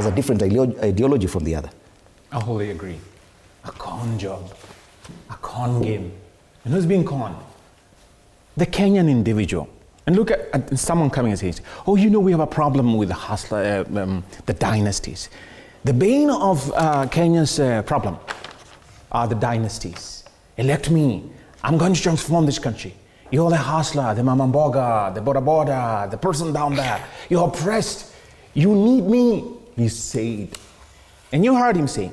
a different ideology from the other. I wholly agree. A con job, a con game. And who's being conned? The Kenyan individual. And look at someone coming and saying, oh, you know, we have a problem with the dynasties. The bane of Kenya's problem are the dynasties. Elect me. I'm going to transform this country. You're the hustler, the mamamboga, the boda boda, the person down there. You're oppressed. You need me, he said. And you heard him say,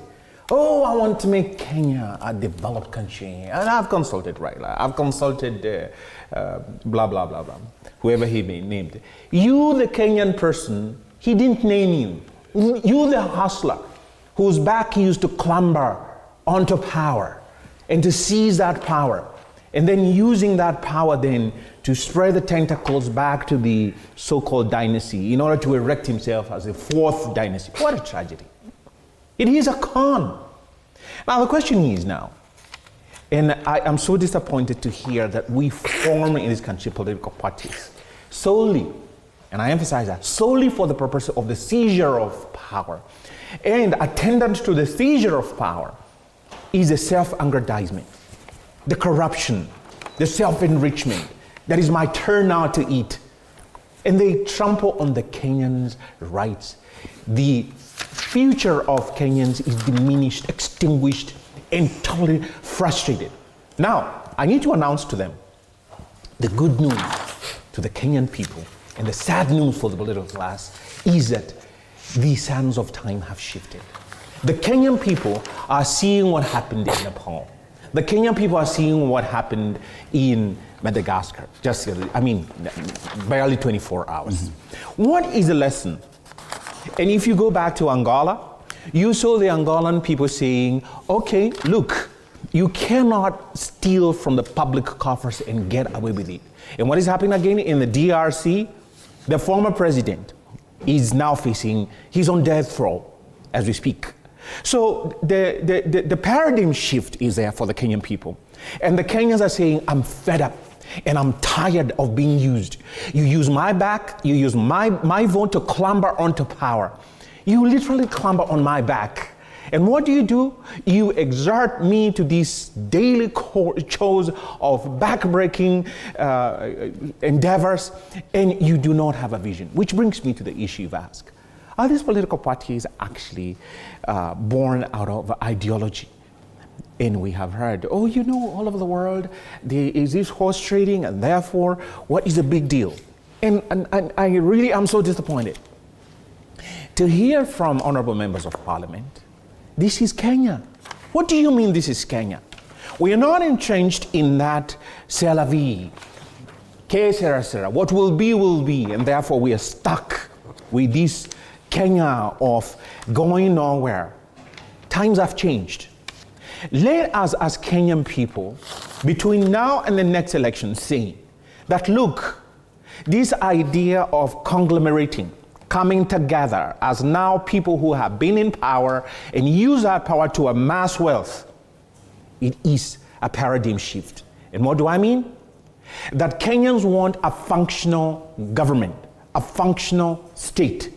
oh, I want to make Kenya a developed country. And I've consulted, right? I've consulted blah, blah, blah, blah. Whoever he named. You, the Kenyan person, he didn't name you. You, the hustler, whose back he used to clamber onto power and to seize that power. And then using that power then to spread the tentacles back to the so-called dynasty in order to erect himself as a fourth dynasty. What a tragedy. It is a con. Now the question is now, and I am so disappointed to hear that we form in this country political parties solely, and I emphasize that, solely for the purpose of the seizure of power. And attendant to the seizure of power is the self-aggrandizement, the corruption, the self-enrichment. That is my turn now to eat. And they trample on the Kenyans' rights. The future of Kenyans is diminished, extinguished, and totally frustrated. Now, I need to announce to them the good news to the Kenyan people, and the sad news for the political class is that the sands of time have shifted. The Kenyan people are seeing what happened in Nepal. The Kenyan people are seeing what happened in Madagascar, barely 24 hours. Mm-hmm. What is the lesson? And if you go back to Angola, you saw the Angolan people saying, okay, look, you cannot steal from the public coffers and get away with it. And what is happening again in the DRC? The former president is now facing, he's on death row as we speak. So the paradigm shift is there for the Kenyan people. And the Kenyans are saying, I'm fed up and I'm tired of being used. You use my back, you use my vote to clamber onto power. You literally clamber on my back. And what do? You exert me to these daily chores of backbreaking endeavors, and you do not have a vision. Which brings me to the issue you've asked. Are these political parties actually born out of ideology? And we have heard, oh, you know, all over the world, there is this horse trading, and therefore, what is the big deal? And I really am so disappointed to hear from honorable members of parliament, this is Kenya. What do you mean this is Kenya? We are not entrenched in that c'est la vie, que sera sera, what will be, and therefore we are stuck with this Kenya of going nowhere. Times have changed. Let us as Kenyan people, between now and the next election, say that look, this idea of conglomerating, coming together as now people who have been in power and use that power to amass wealth, it is a paradigm shift. And what do I mean? That Kenyans want a functional government, a functional state.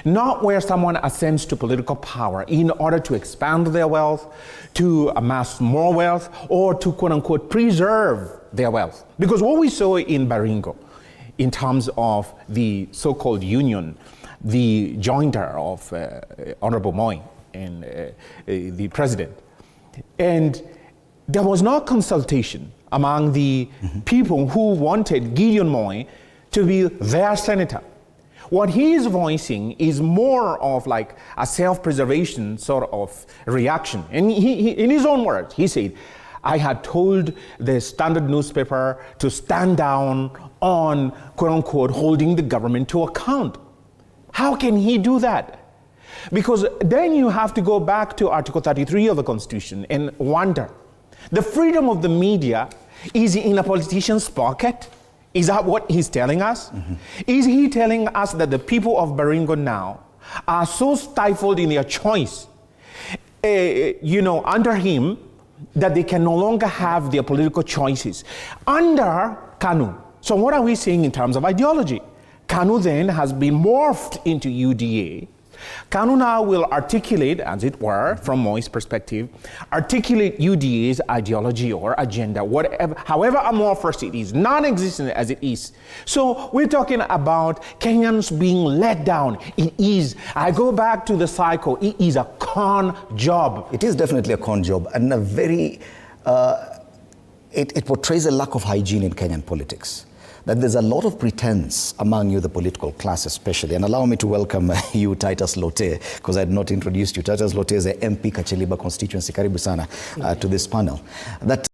Not where someone ascends to political power in order to expand their wealth, to amass more wealth, or to quote unquote preserve their wealth. Because what we saw in Baringo, in terms of the so-called union, the jointer of Honorable Moi and the president, and there was no consultation among the people who wanted Gideon Moi to be their senator. What he is voicing is more of like a self-preservation sort of reaction. And he in his own words, he said, I had told the Standard newspaper to stand down on, quote unquote, holding the government to account. How can he do that? Because then you have to go back to Article 33 of the Constitution and wonder, the freedom of the media is in a politician's pocket? Is that what he's telling us? Is he telling us that the people of Baringo now are so stifled in their choice, under him, that they can no longer have their political choices under KANU? So what are we saying in terms of ideology? KANU then has been morphed into UDA KANU now will articulate, as it were, from Moi's perspective, articulate UDA's ideology or agenda, whatever, however amorphous it is, non-existent as it is. So we're talking about Kenyans being let down. It is, I go back to the cycle, it is a con job. It is definitely a con job, and a very, it portrays a lack of hygiene in Kenyan politics. That there's a lot of pretense among you, the political class especially. And allow me to welcome you, Titus Lote, because I had not introduced you. Titus Lote is a MP Kacheliba constituency. Karibu sana to this panel. That